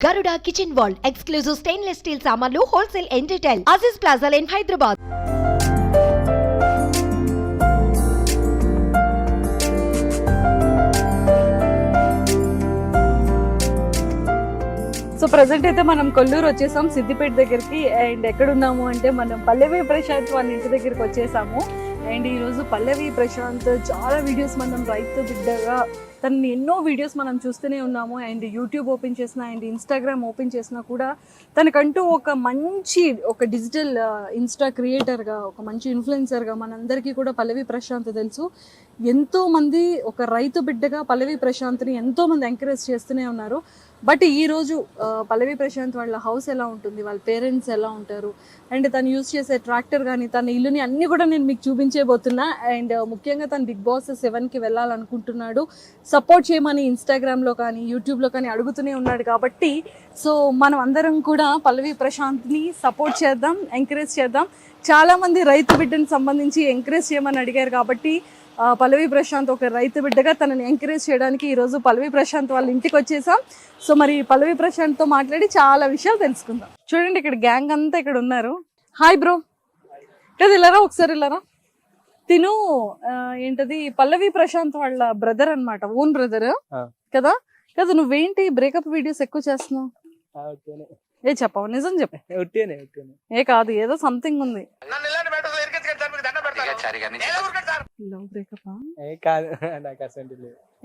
Garuda Kitchen World, exclusive stainless steel samanlu, wholesale and retail. Aziz Plaza in Hyderabad. So present అయితే మనం కొల్లూరు వచ్చేసాం సిద్దిపేట దగ్గరికి. And ఎక్కడున్నాము అంటే మనం పల్లవి ప్రశాంత్ వాళ్ళ ఇంటి దగ్గరికి వచ్చేసాము. అండ్ ఈరోజు పల్లవి ప్రశాంత్ చాలా వీడియోస్ మనం రైతు బిడ్డగా తను ఎన్నో వీడియోస్ మనం చూస్తూనే ఉన్నాము. అండ్ యూట్యూబ్ ఓపెన్ చేసినా అండ్ ఇన్స్టాగ్రామ్ ఓపెన్ చేసినా కూడా తనకంటూ ఒక డిజిటల్ ఇన్స్టా క్రియేటర్గా, ఒక మంచి ఇన్ఫ్లుయెన్సర్గా మనందరికీ కూడా పల్లవి ప్రశాంత్ తెలుసు. ఎంతోమంది ఒక రైతు బిడ్డగా పల్లవి ప్రశాంత్ని ఎంతోమంది ఎంకరేజ్ చేస్తూనే ఉన్నారు. బట్ ఈరోజు పల్లవి ప్రశాంత్ వాళ్ళ హౌస్ ఎలా ఉంటుంది, వాళ్ళ పేరెంట్స్ ఎలా ఉంటారు, అండ్ తను యూజ్ చేసే ట్రాక్టర్ కానీ తన ఇల్లుని అన్నీ కూడా నేను మీకు చూపించేబోతున్నా. అండ్ ముఖ్యంగా తను బిగ్ బాస్ 7కి వెళ్ళాలనుకుంటున్నాడు. సపోర్ట్ చేయమని ఇన్స్టాగ్రామ్లో కానీ యూట్యూబ్లో కానీ అడుగుతూనే ఉన్నాడు. కాబట్టి సో మనం అందరం కూడా పల్లవి ప్రశాంత్ని సపోర్ట్ చేద్దాం, ఎంకరేజ్ చేద్దాం. చాలామంది రైతు బిడ్డని సంబంధించి ఎంకరేజ్ చేయమని అడిగారు. కాబట్టి పల్లవి ప్రశాంత్ ఒక రైతు బిడ్డగా తనని ఎంకరేజ్ చేయడానికి ఈరోజు పల్లవి ప్రశాంత్ వాళ్ళ ఇంటికి వచ్చేసాం. సో మరి పల్లవి ప్రశాంత్తో మాట్లాడి చాలా విషయాలు తెలుసుకుందాం. చూడండి, ఇక్కడ గ్యాంగ్ అంతా ఇక్కడ ఉన్నారు. హాయ్ బ్రో, కదా ఇలారా, ఒకసారి ఇలారా. తిను ఏంటది పల్లవి ప్రశాంత్ వాళ్ళ బ్రదర్ అన్నమాట, ఓన్ బ్రదర్ కదా. కదా నువ్వేంటి బ్రేకప్ వీడియోస్ ఎక్కువ చేస్తున్నావు? ఏ చెప్పవు, నిజం చెప్పే. ఏ కాదు, ఏదో సంథింగ్ ఉంది.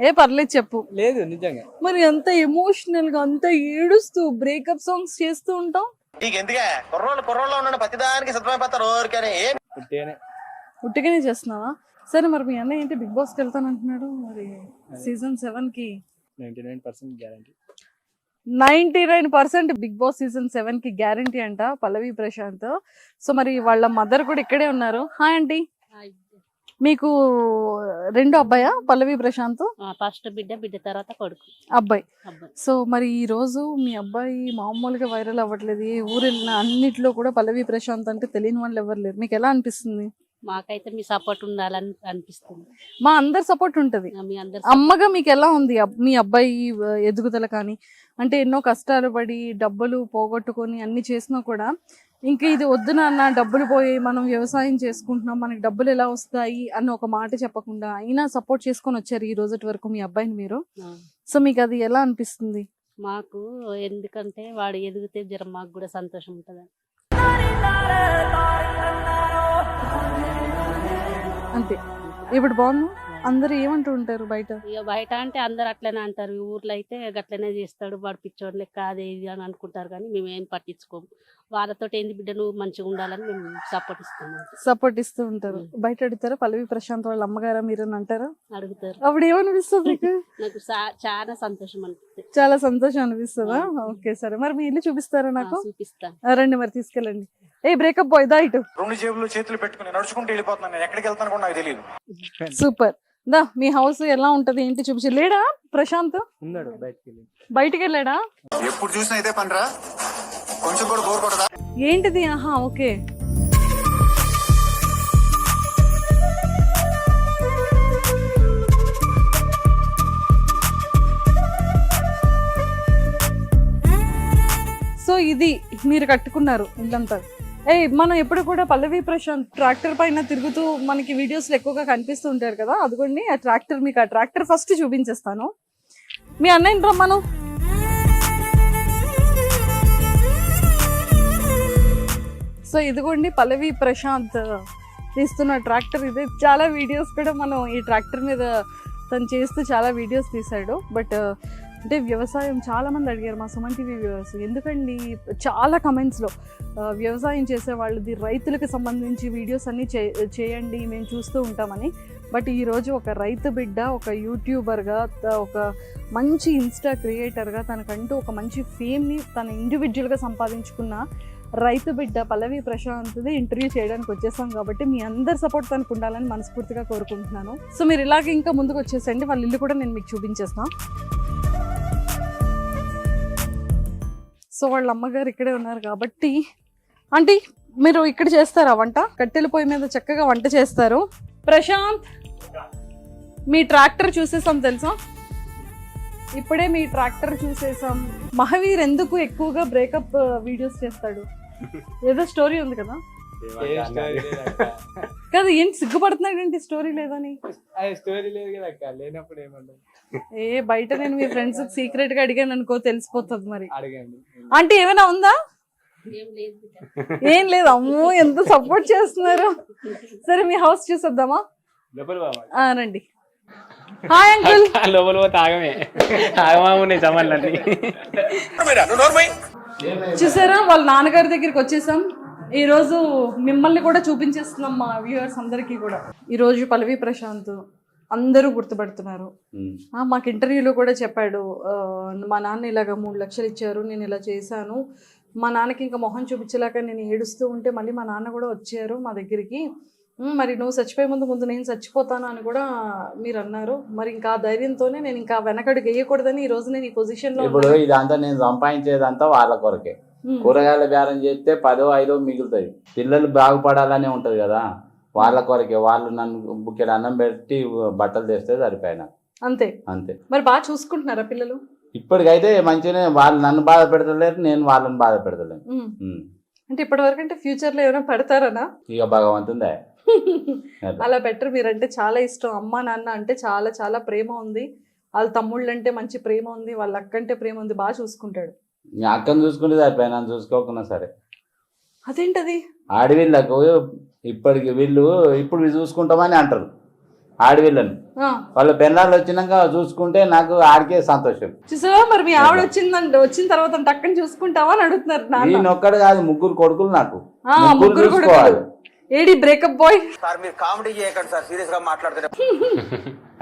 ఏ పర్లేదు చెప్పు. లేదు నిజంగా. మరి అంత ఎమోషనల్ గా అంత ఏడుస్తూ బ్రేకప్ సాంగ్స్ చేస్తూ ఉంటావు? ఉట్టిగానే చేస్తున్నావా? సరే, మరి మీ అన్న ఏంటి బిగ్ బాస్ కి వెళ్తానంటున్నాడు, మరి సీజన్ 7కి 99% గ్యారంటీ. 99% బిగ్ బాస్ సీజన్ 7కి గ్యారంటీ అంట పల్లవి ప్రశాంత్. సో మరి వాళ్ళ మదర్ కూడా ఇక్కడే ఉన్నారు. Hi aunty. మీకు రెండో అబ్బాయా పల్లవి ప్రశాంత్? ఫస్ట్ బిడ్డ తర్వాత కొడుకు అబ్బాయి. సో మరి ఈ రోజు మీ అబ్బాయి మామూలుగా వైరల్ అవ్వట్లేదు. ఏ ఊరు వెళ్ళినా అన్నిట్లో కూడా పల్లవి ప్రశాంత్ అంటే తెలియని వాళ్ళు ఎవరు లేరు. మీకు ఎలా అనిపిస్తుంది? మాకైతే మీ సపోర్ట్ ఉండాలని అనిపిస్తుంది. మా అందరి సపోర్ట్ ఉంటది. అమ్మగా మీకు ఎలా ఉంది మీ అబ్బాయి ఎదుగుదల? కానీ అంటే ఎన్నో కష్టాలు పడి డబ్బులు పోగొట్టుకొని అన్ని చేసినా కూడా ఇంకా ఇది వద్దు నాన్న, డబ్బులు పోయి మనం వ్యవసాయం చేసుకుంటున్నాం, మనకి డబ్బులు ఎలా వస్తాయి అన్న ఒక మాట చెప్పకుండా అయినా సపోర్ట్ చేసుకొని వచ్చారు ఈ రోజు వరకు మీ అబ్బాయిని మీరు. సో మీకు అది ఎలా అనిపిస్తుంది? మాకు ఎందుకంటే వాడు ఎదిగితే జర మాకు కూడా సంతోషం ఉంటుంది. అంతే. ఇప్పుడు బాగుంది. అందరు ఏమంటూ ఉంటారు బయట? ఇక బయట అంటే అందరు అట్లనే అంటారు. ఊర్లో అయితే గట్లనే చేస్తాడు, వాడు పిచ్చోడు లెక్క అది ఇది అని అనుకుంటారు. కానీ మేము ఏం పట్టించుకోము. వాళ్ళతో ఏంది బిడ్డ నువ్వు మంచిగా ఉండాలని మేము సపోర్ట్ ఇస్తూ ఉంటారు. బయట అడుగుతారా పల్లవి ప్రశాంత్ వాళ్ళ అమ్మగారా మీరు అని అంటారా? అడుగుతారు. అప్పుడు ఏమనిపిస్తుంది? నాకు చాలా సంతోషం అనిపిస్తుంది. చాలా సంతోషం అనిపిస్తుందా? ఓకే సరే, మరి మీ ఇల్లు చూపిస్తారా? నాకు చూపిస్తాను, రండి మరి తీసుకెళ్ళండి. ఏ బ్రేకప్ పోయిదా ఇటు? రెండు జేబులు చేతులు పెట్టుకుని నడుచుకుంటూ వెళ్ళిపోతున్నాను. ఎక్కడికి వెళ్తాను కూడా నాకు తెలియదు. సూపర్. దా మీ హౌస్ ఎలా ఉంటది ఏంటి చూపించి. లేడా ప్రశాంత్? ఉన్నాడు, బయటికి వెళ్ళాడా? ఎప్పుడు చూసినా ఇదే పనిరా, కొంచెం కూడా బోర్ కొట్టదా? ఏంటిది? ఆహా ఓకే. సో ఇది మీరు కట్టుకున్నారు ఇల్లంతా. మనం ఎప్పుడు కూడా పల్లవి ప్రశాంత్ ట్రాక్టర్ పైన తిరుగుతూ మనకి వీడియోస్ ఎక్కువగా కనిపిస్తూ ఉంటారు కదా. అదిగోండి ఆ ట్రాక్టర్. మీకు ఆ ట్రాక్టర్ ఫస్ట్ చూపించేస్తాను. మీ అన్నయ్యని రమ్మను. సో ఇదిగోండి పల్లవి ప్రశాంత్ తీస్తున్న ట్రాక్టర్ ఇదే. చాలా వీడియోస్ కూడా మనం ఈ ట్రాక్టర్ మీద తను చేస్తూ చాలా వీడియోస్ తీశాడు. బట్ అంటే వ్యవసాయం చాలామంది అడిగారు మా సుమన్ టీవీ వ్యూవర్స్, ఎందుకండి చాలా కమెంట్స్లో వ్యవసాయం చేసే వాళ్ళది రైతులకు సంబంధించి వీడియోస్ అన్నీ చేయండి మేము చూస్తూ ఉంటామని. బట్ ఈరోజు ఒక రైతు బిడ్డ, ఒక యూట్యూబర్గా, ఒక మంచి ఇన్స్టా క్రియేటర్గా తనకంటూ ఒక మంచి ఫేమ్ని తన ఇండివిజువల్గా సంపాదించుకున్న రైతు బిడ్డ పల్లవి ప్రశాంత్ది ఇంటర్వ్యూ చేయడానికి వచ్చేసాం. కాబట్టి మీ అందరి సపోర్ట్ తనకు ఉండాలని మనస్ఫూర్తిగా కోరుకుంటున్నాను. సో మీరు ఇలాగే ఇంకా ముందుకు వచ్చేసండి. వాళ్ళ ఇల్లు కూడా నేను మీకు చూపించేస్తాను. సో వాళ్ళ అమ్మగారు ఇక్కడే ఉన్నారు కాబట్టి ఆంటీ మీరు ఇక్కడ చేస్తారా వంట? కట్టెల పొయ్యి మీద చక్కగా వంట చేస్తారు. ప్రశాంత్ మీ ట్రాక్టర్ చూసేసాం తెలుసా? ఇప్పుడే మీ ట్రాక్టర్ చూసేసాం. మహావీర్ ఎందుకు ఎక్కువగా బ్రేకప్ వీడియోస్ చేస్తాడు? ఏదో స్టోరీ ఉంది కదా? కాదు, ఏంటి సిగ్గుపడుతున్నాడు ఏంటి? స్టోరీ లేదని? స్టోరీ లేదు కదా అక్క, లేనప్పుడు ఏమంటారు? బయట నేను మీ ఫ్రెండ్స్ సీక్రెట్ గా అడిగాను అనుకో, తెలిసిపోతుంది మరి. అడగండి. ఆంటీ ఏమైనా ఉందా? ఏం లేదు బిడ్డ. ఏం లేదు. అమ్మో ఎంత సపోర్ట్ చేస్తున్నారు. సరే మీ హౌస్ చూసేద్దామా? లోపల బాబా రండి. Hi uncle. లోపల పోతే ఆగమే ఆగమామున్నాయి సామాన్లన్నీ. చూసారా, వాళ్ళ నాన్నగారి దగ్గరికి వచ్చేసాం. ఈ రోజు మిమ్మల్ని కూడా చూపించేస్తున్నాం మా వ్యూవర్స్ అందరికీ కూడా. ఈ రోజు పల్లవి ప్రశాంత్ అందరూ గుర్తుపడుతున్నారు. మాకు ఇంటర్వ్యూలో కూడా చెప్పాడు, మా నాన్న ఇలాగ 3 లక్షలు ఇచ్చారు, నేను ఇలా చేశాను. మా నాన్నకి ఇంకా మొహం చూపించలేక నేను ఏడుస్తూ ఉంటే మళ్ళీ మా నాన్న కూడా వచ్చారు మా దగ్గరికి. మరి నువ్వు చచ్చిపోయే ముందు నేను చచ్చిపోతాను అని కూడా మీరు అన్నారు. మరి ఇంకా ఆ ధైర్యంతోనే నేను ఇంకా వెనకడుగు వేయకూడదని ఈ రోజు నేను ఈ పొజిషన్ లో. ఇప్పుడు ఇదంతా నేను సంపాదించేదంతా వాళ్ళ కొరకే. కూరగాయల బేరం చేస్తే 10 5 మిగులుతాయి. పిల్లలు బాగుపడాలనే ఉంటది కదా, వాళ్ళ కొరకే. వాళ్ళు నన్ను బుక్కెడు అన్నం పెట్టి బట్టలు తెస్తే సరిపోయినా అంతే అంతే. మరి బాగా చూసుకుంటున్నారా పిల్లలు? ఇప్పటికైతే మంచిగానే. వాళ్ళు నన్ను బాధ పెడతలేరు, నేను వాళ్ళని బాధ పెడతలేను. అంటే ఇప్పటి వరకు అంటే ఫ్యూచర్ లో ఏమైనా పెడతారనా? ఇక భగవంతుందే. అలా బెటర్. మీరంటే చాలా ఇష్టం, అమ్మ నాన్న అంటే చాలా చాలా ప్రేమ ఉంది. వాళ్ళ తమ్ముళ్ళు అంటే మంచి ప్రేమ ఉంది, వాళ్ళ అక్క అంటే ప్రేమ ఉంది, బాగా చూసుకుంటాడు. అక్కను చూసుకుంటే సరిపోయి, నన్ను చూసుకోకుండా సరే. అదేంటది? ఆడవిళ్ళకు ఇప్పటికి వీళ్ళు ఇప్పుడు చూసుకుంటామని అంటారు ఆడవిళ్ళని. వాళ్ళ పెళ్ళాళ్ళు వచ్చినాక చూసుకుంటే నాకు ఆడికే సంతోషం. చూసావా, మరి మీ ఆవిడ వచ్చిన తర్వాత టక్కని చూసుకుంటావా అని అడుగుతున్నారు. నేను ఒక్కడు కాదు, 3 కొడుకులు నాకు. ముగ్గురు కొడుకులు. ఏడి బ్రేకప్ బాయ్? కామెడీ చేయకండి సార్, సీరియస్ గా మాట్లాడుతున్నారు.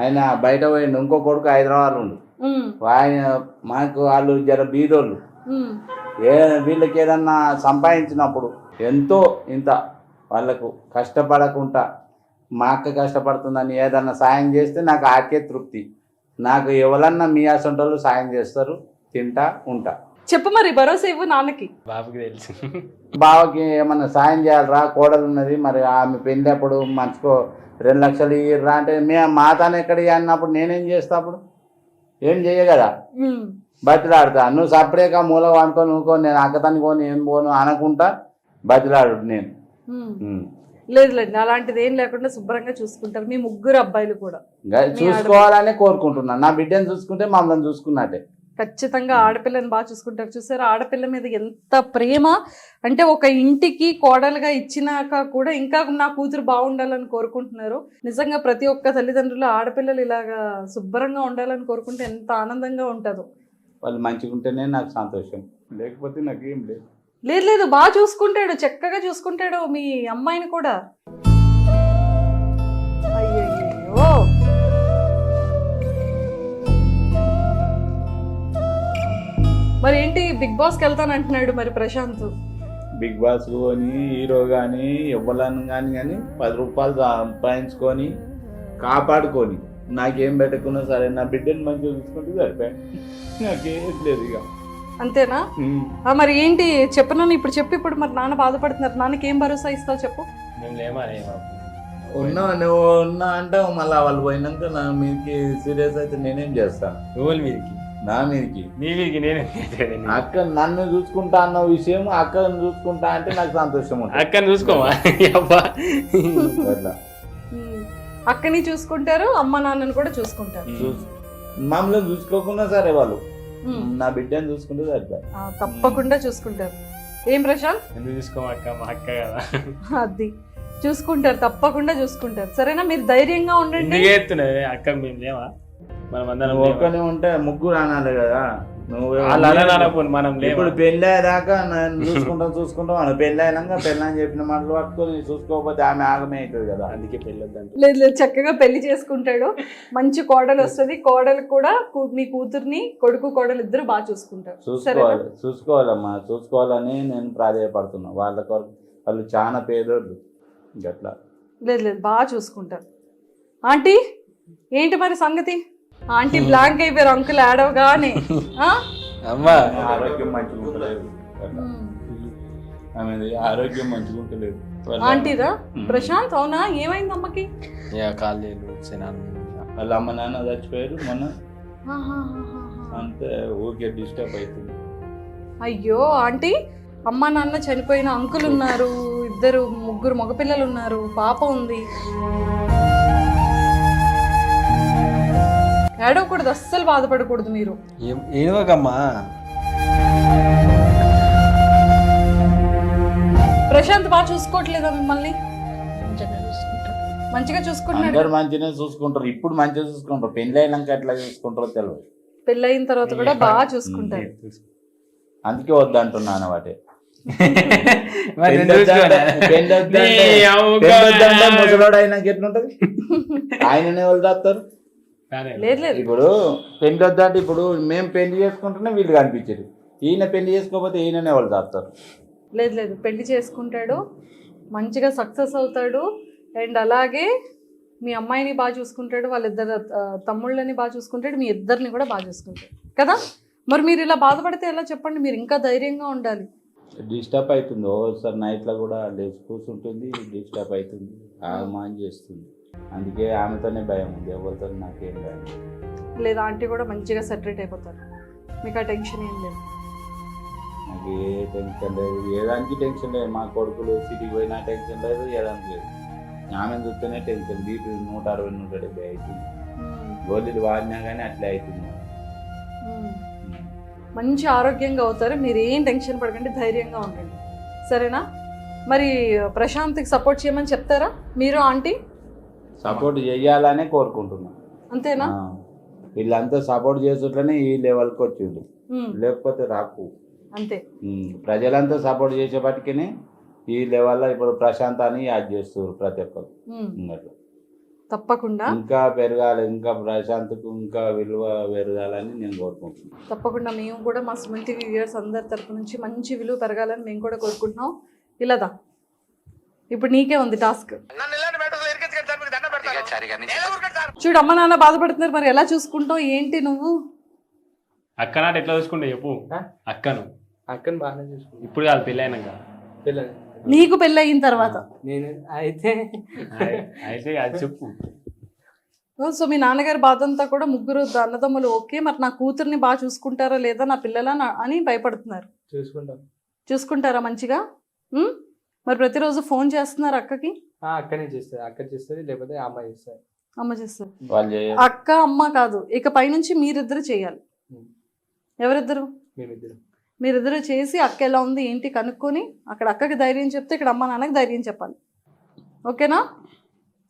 ఆయన బయట పోయిండు. ఇంకో కొడుకు హైదరాబాద్ ఉండు. ఆయన మాకు వాళ్ళు జర బీదోళ్ళు. వీళ్ళకి ఏదన్నా సంపాదించినప్పుడు ఎంతో ఇంత వాళ్ళకు కష్టపడకుండా, మా అక్క కష్టపడుతుందని ఏదన్నా సాయం చేస్తే నాకు ఆకే తృప్తి. నాకు ఎవరన్నా మీ అసంటోళ్ళు సాయం చేస్తారు, తింటా ఉంటా. చెప్పు మరి, భరోసా ఇవ్వు నాన్నకి. బాబుకి తెలుసు. బావకి ఏమన్నా సాయం చేయాలరా, కోడలు ఉన్నది, మరి ఆమె పెళ్ళి అప్పుడు మంచుకో 2 లక్షలు ఇయ్యరా అంటే మా తాను ఎక్కడ అన్నప్పుడు నేనేం చేస్తా? అప్పుడు ఏం చెయ్య కదా, బతిలాడుతా. నువ్వు సపరేట్గా మూల అనుకొని నువ్వుకో, నేను అక్కతానికి పోను ఏం పోను అనకుంటా బతిలాడు నేను. లేదులేండి, అలాంటిది ఏం లేకుండా శుభ్రంగా చూసుకుంటారు మీ 3 అబ్బాయిలు కూడా. చూసుకోవాలనే కోరుకుంటున్నాను. నా బిడ్డను చూసుకుంటే మమ్మల్ని చూసుకున్నట్టే. ఖచ్చితంగా ఆడపిల్లని బాగా చూసుకుంటారు. చూసారా, ఆడపిల్ల మీద ఎంత ప్రేమ. అంటే ఒక ఇంటికి కోడలుగా ఇచ్చినాక కూడా ఇంకా నా కూతురు బాగుండాలని కోరుకుంటున్నారు. నిజంగా ప్రతి ఒక్క తల్లిదండ్రులు ఆడపిల్లలు ఇలాగా శుభ్రంగా ఉండాలని కోరుకుంటే ఎంత ఆనందంగా ఉంటుందో. వాళ్ళు మంచిగా ఉంటేనే నాకు సంతోషం, లేకపోతే నాకేం లేదు. లేదు, బాగా చూసుకుంటాడు, చక్కగా చూసుకుంటాడు మీ అమ్మాయిని కూడా. అయ్యో, మరి ఏంటి బిగ్ బాస్కి వెళ్తాను అంటున్నాడు మరి ప్రశాంత్? బిగ్ బాస్ కానీ హీరో కానీ ఇవ్వాలని కానీ 10 రూపాయలు సంపాదించుకొని కాపాడుకొని నాకేం పెట్టకున్నా సరే, నా బిడ్డను మంచిగా చూసుకుంటే సరిపోయి, నాకేం లేదు ఇక. అంతేనా? మరి ఏంటి చెప్పను ఇప్పుడు చెప్పు. ఇప్పుడు మరి నాన్న బాధపడుతున్నారు, నాన్నకి ఏం భరోసా ఇస్తావు చెప్పు. ఉన్నా నువ్వు ఉన్నా అంటావు, మళ్ళీ వాళ్ళు పోయినాక నా మీదకి సీరియస్ అయితే నేనేం చేస్తాను? ఎవరి మీదకి? నా మీదకి. నీ మీదకి నేనే. అక్క నన్ను చూసుకుంటా అన్న విషయం, అక్కను చూసుకుంటా అంటే నాకు సంతోషం ఉంటుంది. అక్కని చూసుకోమా? అక్కని చూసుకుంటారు, అమ్మ నాన్నని కూడా చూసుకుంటారు. మమ్మల్ని చూసుకోకుండా సరే, వాళ్ళు నా బిడ్డని చూసుకుంటే సరిపోయి. తప్పకుండా చూసుకుంటారు. ఏం ప్రశాంత్? ఎందుకు చూసుకోమా అక్క, మా అక్క కదా. అది చూసుకుంటారు, తప్పకుండా చూసుకుంటారు. సరేనా, మీరు ధైర్యంగా ఉండండి. అక్క మేము లేవా? మనం అందరం ఒక్కనే ఉంటే 3 అనాలి కదా. నువ్వు మనం ఇప్పుడు పెళ్ళి అయ్యేదాకా నన్ను చూసుకుంటాం అని, పెళ్ళి అయినాక పెళ్ళని చెప్పిన మాటలు పట్టుకొని చూసుకోకపోతే ఆమె ఆగమే అవుతుంది కదా. అందుకే పెళ్ళి వద్దంటే. లేదు, చక్కగా పెళ్లి చేసుకుంటాడు, మంచి కోడలు వస్తుంది. కోడలు కూడా మీ కూతుర్ని, కొడుకు కోడలు ఇద్దరు బాగా చూసుకుంటారు. చూసుకోవాలమ్మా, చూసుకోవాలని నేను ప్రాధాన్యపడుతున్నా. వాళ్ళ కొరకు వాళ్ళు చాలా పేదోళ్ళు గట్లా. లేదు, బాగా చూసుకుంటారు. ఆంటీ ఏంటి మరి సంగతి? ఆంటీ బ్లాంక్ అయిపోయారు అంకుల్ ఆడవగానే. అమ్మా ఆరోగ్యం మంచిగా ఉంటలేదు, ఆమె ఆరోగ్యం మంచిగా ఉంటలేదు. ఆంటీదా? ప్రశాంత్ అవునా? ఏమైంది అమ్మకి? కాళ్ళు వాళ్ళ అమ్మ నాన్న చచ్చిపోయారు మొన్న. అంతే ఊరికే డిస్టర్బ్ అవుతుంది. అయ్యో ఆంటీ, అమ్మ నాన్న చనిపోయిన అంకుల్ ఉన్నారు, ముగ్గురు మగపిల్లలు ఉన్నారు, పాప ఉంది. ఏడవకూడదు, అస్సలు బాధపడకూడదు మీరు. ఏడవకమ్మా. ప్రశాంత్ బాగా చూసుకోవట్లేదా మిమ్మల్ని? మంచిగా చూసుకుంటున్నాడు. అందరు మంచిగా చూసుకుంటారు, ఇప్పుడు మంచిగా చూసుకుంటారు. పెళ్లి అయినాక ఎట్లా చూసుకుంటారో తెలియదు. పెళ్ళి అయిన తర్వాత కూడా బాగా చూసుకుంటారు. అందుకే వద్దంటున్నాను వాటి. ముసలోడు అయినాక ఎట్లుంటది? ఆయననే వాళ్ళు చేస్తారు. లేదు లేదు, ఇప్పుడు పెళ్లి వద్దంటే ఇప్పుడు మేము పెళ్లి చేసుకుంటేనే వీళ్ళు కనిపించారు. ఈయన పెళ్లి చేసుకోకపోతే ఈయననే వాళ్ళు చేస్తారు. లేదు లేదు, పెళ్లి చేసుకుంటాడు, మంచిగా సక్సెస్ అవుతాడు. అండ్ అలాగే మీ అమ్మాయిని బాగా చూసుకుంటాడు, వాళ్ళిద్దరు తమ్ముళ్ళని బాగా చూసుకుంటాడు, మీ ఇద్దరిని కూడా బాగా చూసుకుంటాడు కదా. మరి మీరు ఇలా బాధపడితే ఎలా చెప్పండి? మీరు ఇంకా ధైర్యంగా ఉండాలి. డిస్టర్బ్ అవుతుంది ఓసారి, నైట్లో కూడా లేచి కూర్చుంటుంది, డిస్టర్బ్ అవుతుంది, ఆగమాన్ చేస్తుంది. అందుకే ఆమెతోనే భయం ఉంది, ఎవరితో నాకేం భయం లేదా. ఆంటీ కూడా మంచిగా సెటరేట్ అయిపోతారు, మీకు ఆ టెన్షన్ ఏం లేదు. నాకు ఏ టెన్షన్ లేదు, ఏదానికి టెన్షన్ లేదు. మా కొడుకులు సిటీకి పోయినా టెన్షన్ లేదు, ఏదానికి లేదు. ఆమె చూస్తేనే టెన్షన్. బీపీ 160, 170 అవుతుంది. గోళీలు వాడినా కానీ అట్లే అవుతుంది. మంచి ఆరోగ్యంగా అవుతారు, మీరు ఏం టెన్షన్ పడకండి, ధైర్యంగా ఉండండి, సరేనా? మరి ప్రశాంత్కి సపోర్ట్ చేయమని చెప్తారా మీరు ఆంటీ? సపోర్ట్ చేయాలనే కోరుకుంటున్నాను. అంతేనా? వీళ్ళంతా సపోర్ట్ చేసేట్లనే ఈ లెవెల్కి వచ్చిండు, లేకపోతే రాకు. అంతే, ప్రజలంతా సపోర్ట్ చేసేపటికి ఈ లెవెల్లో ఇప్పుడు ప్రశాంత్ అని యాడ్ చేస్తారు ప్రతి ఒక్కరు. తప్పకుండా ఇంకా పెరగాలి, ఇంకా ప్రశాంత్కు ఇంకా విలువ పెరగాలని నేను కోరుకుంటున్నాను. తప్పకుండా మేము కూడా మా సుమన్ టీవీ వ్యూయర్స్ అందరి తరపు నుంచి మంచి విలువ పెరగాలని మేము కూడా కోరుకుంటున్నాం. ఇలాదా, ఇప్పుడు నీకే ఉంది టాస్క్. చూడు, అమ్మ నాన్న బాధపడుతున్నారు, మరి ఎలా చూసుకుంటావు ఏంటి నువ్వు? అక్క నాట ఎట్లా చూసుకుంటే చెప్పు. అక్కను బాగానే చూసుకుంటా. ఇప్పుడు కాదు, పెళ్ళి అయినాక. నీకు పెళ్ళి అయిన తర్వాత నేను అయితే అది చెప్పు. సో మీ నాన్నగారి బాధ అంతా కూడా ముగ్గురు అన్నదమ్ములు ఓకే, మరి నా కూతుర్ని బాగా చూసుకుంటారా లేదా, నా పిల్లలా అని భయపడుతున్నారు. చూసుకుంటారా మంచిగా? మరి ప్రతిరోజు ఫోన్ చేస్తున్నారు అక్కకి? అక్కనే చేస్తారు, అక్క చేస్తుంది, లేకపోతే అమ్మ చేస్తారు. అమ్మ చేస్తారు. అక్క అమ్మ కాదు, ఇక పైనుంచి మీరిద్దరు చేయాలి. ఎవరిద్దరు? మీరిద్దరు చేసి అక్క ఎలా ఉంది ఏంటి కనుక్కొని అక్కడ అక్కకి ధైర్యం చెప్తే ఇక్కడ అమ్మ నాన్నకి ధైర్యం చెప్పాలి. ఓకేనా?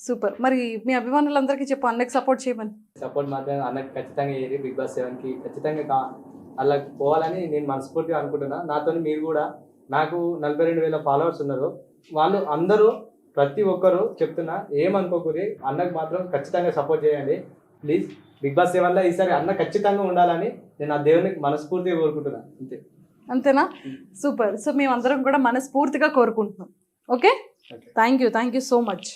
సూపర్. మరి మీ అభిమానులందరికీ చెప్పు, అన్నకి సపోర్ట్ చేయమని. సపోర్ట్ మాత్రం అన్నకి ఖచ్చితంగా చేయాలి. బిగ్ బాస్ 7కి ఖచ్చితంగా అలా పోవాలని నేను మనస్ఫూర్తిగా అనుకుంటున్నా. నాతో మీరు కూడా, నాకు 42,000 ఫాలోవర్స్ ఉన్నారు. వాళ్ళు అందరూ ప్రతి ఒక్కరు చెప్తున్నా, ఏమనుకోకూరి, అన్నకు మాత్రం ఖచ్చితంగా సపోర్ట్ చేయండి ప్లీజ్. బిగ్ బాస్ 7లో ఈసారి అన్న ఖచ్చితంగా ఉండాలని నేను ఆ దేవునికి మనస్ఫూర్తిగా కోరుకుంటున్నా. అంతేనా? సూపర్. సో మేమందరం కూడా మనస్ఫూర్తిగా కోరుకుంటున్నాం. Okay, thank you so much.